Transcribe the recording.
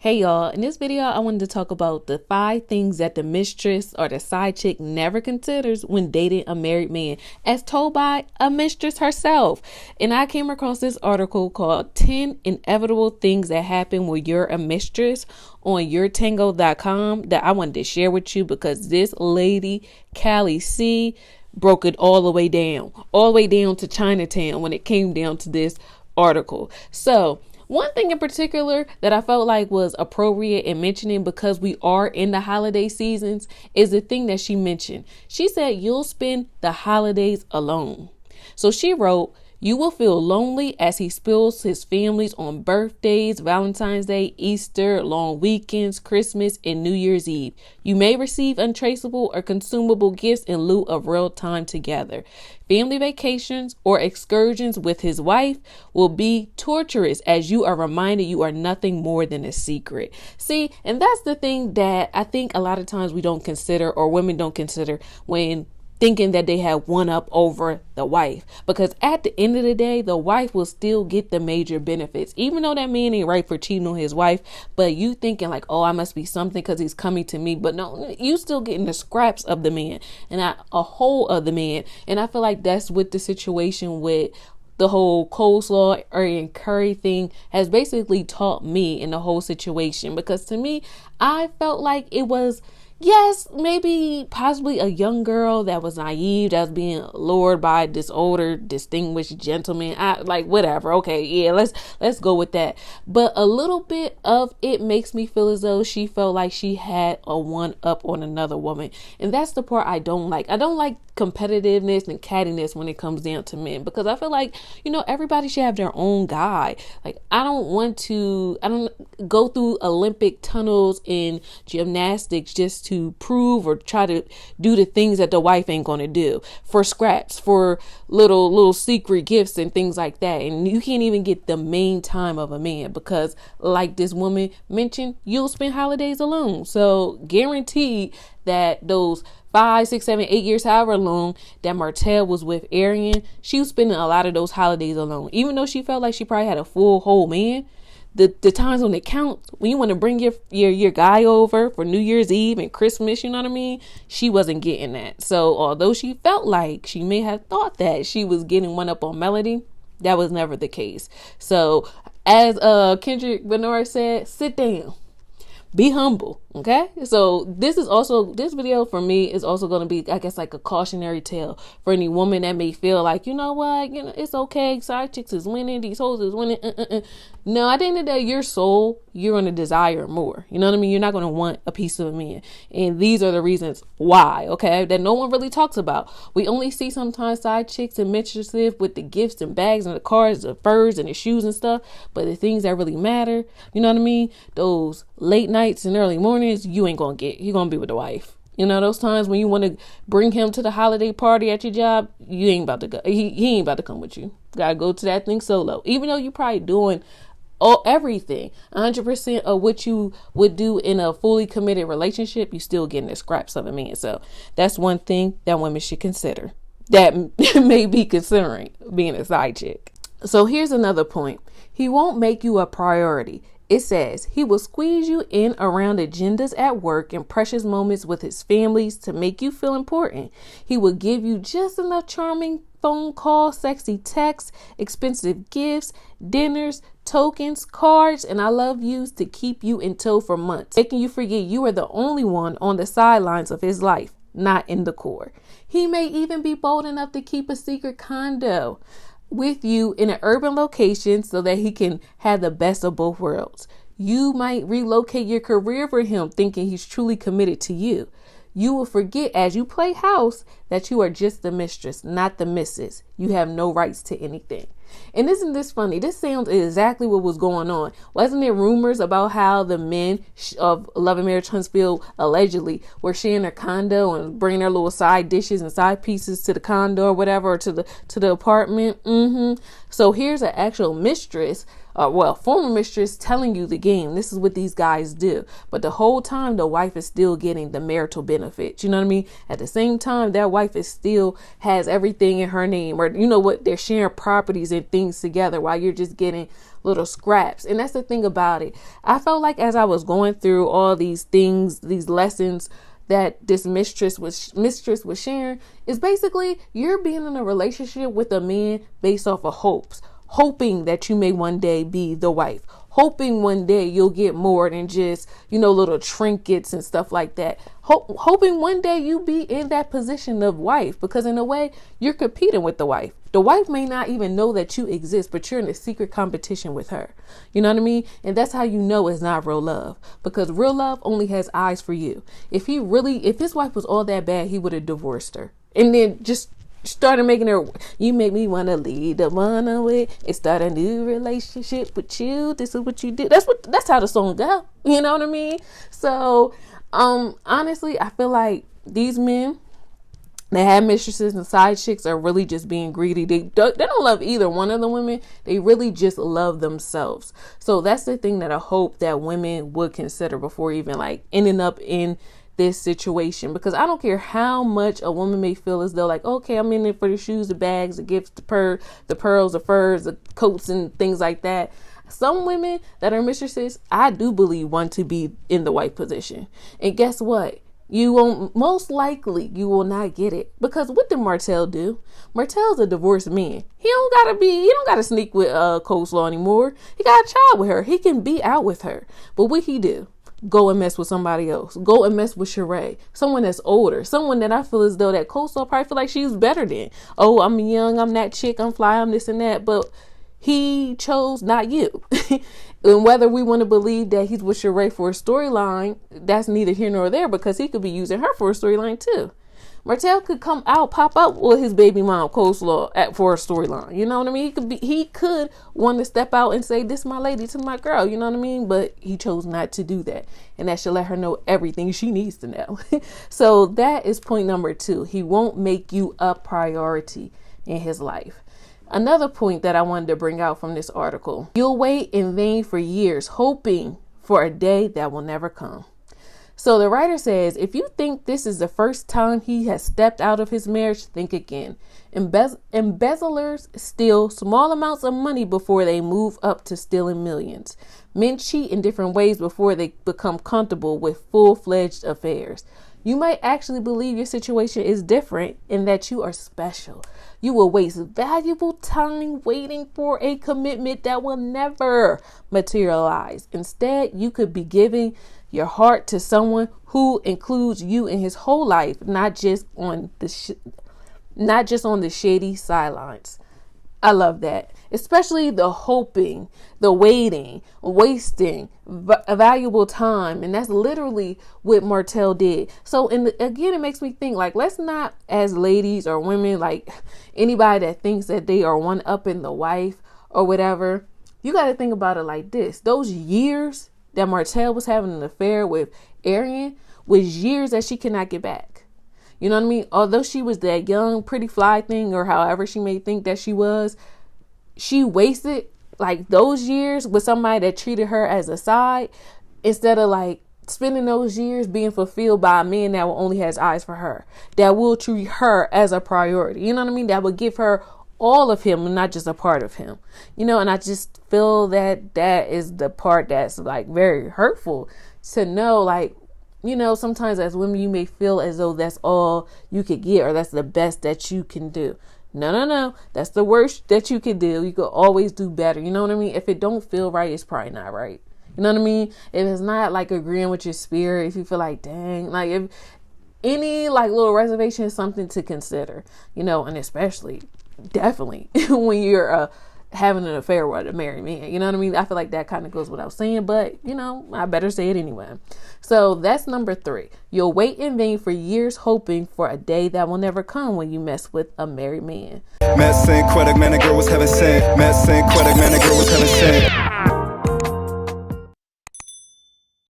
Hey y'all, in this video I wanted to talk about the 5 things that the mistress or the side chick never considers when dating a married man, as told by a mistress herself. And I came across this article called 10 Inevitable Things That Happen When You're a Mistress on yourtango.com that I wanted to share with you because this lady, Callie C, broke it all the way down to Chinatown when it came down to this article. So one thing in particular that I felt like was appropriate in mentioning because we are in the holiday seasons is the thing that she mentioned. She said, you'll spend the holidays alone. So she wrote, you will feel lonely as he spills his families on birthdays, Valentine's Day, Easter, long weekends, Christmas, and New Year's Eve. You may receive untraceable or consumable gifts in lieu of real time together. Family vacations or excursions with his wife will be torturous as you are reminded you are nothing more than a secret. See, and that's the thing that I think a lot of times we don't consider, or women don't consider, when thinking that they have one up over the wife, because at the end of the day, the wife will still get the major benefits, even though that man ain't right for cheating on his wife. But you thinking like, oh, I must be something because he's coming to me. But no, you still getting the scraps of the man and not a whole of the man. And I feel like that's what the situation with the whole coleslaw Arionne Curry thing has basically taught me in the whole situation. Because to me, I felt like it was, yes, maybe possibly a young girl that was naive, that was being lured by this older, distinguished gentleman. I like whatever. Okay, yeah, let's go with that. But a little bit of it makes me feel as though she felt like she had a one up on another woman. And that's the part I don't like. I don't like competitiveness and cattiness when it comes down to men, because I feel like, everybody should have their own guy. Like, I don't go through Olympic tunnels in gymnastics just to prove or try to do the things that the wife ain't going to do for scraps, for little secret gifts and things like that. And you can't even get the main time of a man because, like this woman mentioned, you'll spend holidays alone. So guaranteed that those 5, 6, 7, 8 years, however long that Martell was with Arionne, she was spending a lot of those holidays alone. Even though she felt like she probably had a full whole man, the times when it counts, when you want to bring your guy over for New Year's Eve and Christmas, you know what I mean? She wasn't getting that. So although she felt like she may have thought that she was getting one up on Melody, that was never the case. So as Kendrick Bernard said, sit down. Be humble, okay? So this video for me is also going to be, I guess, like a cautionary tale for any woman that may feel like, it's okay, side chicks is winning, these hoes is winning. No, at the end of the day, your soul, you're going to desire more. You know what I mean? You're not going to want a piece of a man. And these are the reasons why, okay, that no one really talks about. We only see sometimes side chicks and mistresses with the gifts and bags and the cars, the furs and the shoes and stuff. But the things that really matter, you know what I mean? Those late nights and early mornings, you ain't going to get. You're going to be with the wife. Those times when you want to bring him to the holiday party at your job, you ain't about to go. He ain't about to come with you. Got to go to that thing solo. Even though you're probably doing everything 100% of what you would do in a fully committed relationship, you still getting the scraps of a man. So that's one thing that women should consider, that may be considering being a side chick. So here's another point. He won't make you a priority. It says he will squeeze you in around agendas at work and precious moments with his families to make you feel important. He will give you just enough charming phone calls, sexy texts, expensive gifts, dinners, tokens, cards, and I love yous to keep you in tow for months, making you forget you are the only one on the sidelines of his life, not in the core. He may even be bold enough to keep a secret condo with you in an urban location so that he can have the best of both worlds. You might relocate your career for him, thinking he's truly committed to you. You will forget as you play house that you are just the mistress, not the missus. You have no rights to anything. And isn't this funny? This sounds exactly what was going on. Wasn't there rumors about how the men of Love and Marriage Huntsville allegedly were sharing their condo and bringing their little side dishes and side pieces to the condo or whatever, or to the apartment? So here's an actual mistress, former mistress, telling you the game. This is what these guys do. But the whole time, the wife is still getting the marital benefits. You know what I mean? At the same time, that wife is still has everything in her name, or they're sharing properties and things together while you're just getting little scraps. And that's the thing about it. I felt like as I was going through all these things, these lessons that this mistress was sharing, is basically you're being in a relationship with a man based off of hoping that you may one day be the wife, hoping one day you'll get more than just, little trinkets and stuff like that. Hoping one day you be in that position of wife, because in a way you're competing with the wife. The wife may not even know that you exist, but you're in a secret competition with her. You know what I mean? And that's how you know it's not real love, because real love only has eyes for you. If his wife was all that bad, he would have divorced her and then just started making her, you make me want to lead the one away and start a new relationship with you. This is what you did. That's how the song go. You know what I mean? So, honestly, I feel like these men that have mistresses and side chicks are really just being greedy. They don't love either one of the women. They really just love themselves. So that's the thing that I hope that women would consider before even like ending up in this situation, because I don't care how much a woman may feel as though like, okay, I'm in it for the shoes, the bags, the gifts, the pearls, the furs, the coats and things like that. Some women that are mistresses, I do believe, want to be in the wife position. And guess what? You won't, most likely you will not get it, because what did Martell do? Martell's a divorced man. He don't gotta sneak with Coleslaw anymore. He got a child with her. He can be out with her. But what he do? Go and mess with somebody else. Go and mess with Sheree, someone that's older, someone that I feel as though that Coleslaw probably feel like she's better than. Oh, I'm young, I'm that chick, I'm fly, I'm this and that. But he chose not you. And whether we want to believe that he's with Sheree for a storyline, that's neither here nor there, because he could be using her for a storyline too. Martell could pop up with his baby mom Coleslaw for a storyline. You know what I mean? He could want to step out and say, "This is my lady to my girl." You know what I mean? But he chose not to do that, and that should let her know everything she needs to know. So that is point number 2. He won't make you a priority in his life. Another point that I wanted to bring out from this article: you'll wait in vain for years, hoping for a day that will never come. So the writer says, if you think this is the first time he has stepped out of his marriage, think again. Embezzlers steal small amounts of money before they move up to stealing millions. Men cheat in different ways before they become comfortable with full-fledged affairs. You might actually believe your situation is different and that you are special. You will waste valuable time waiting for a commitment that will never materialize. Instead, you could be giving your heart to someone who includes you in his whole life, not just on the shady sidelines. I love that. Especially the hoping, the waiting, wasting valuable time. And that's literally what Martell did. So, again, it makes me think, like, let's not, as ladies or women, like anybody that thinks that they are one up in the wife or whatever, you got to think about it like this. Those years that Martell was having an affair with Arionne was years that she cannot get back. You know what I mean? Although she was that young, pretty fly thing, or however she may think that she was, she wasted like those years with somebody that treated her as a side, instead of like spending those years being fulfilled by a man that only has eyes for her, that will treat her as a priority. You know what I mean? That would give her all of him and not just a part of him, and I just feel that that is the part that's like very hurtful to know. Like, sometimes as women, you may feel as though that's all you could get, or that's the best that you can do. No. That's the worst that you could do. You could always do better. You know what I mean? If it don't feel right, it's probably not right. You know what I mean? If it's not like agreeing with your spirit, if you feel like, dang, like if any like little reservation is something to consider, and especially definitely when you're having an affair with a married man. You know what I mean? I feel like that kind of goes without saying, but I better say it anyway. So that's number 3. You'll wait in vain for years hoping for a day that will never come when you mess with a married man. Met Synquette, man, the girl was heaven sent. Met Synquette, man, the girl was heaven sent.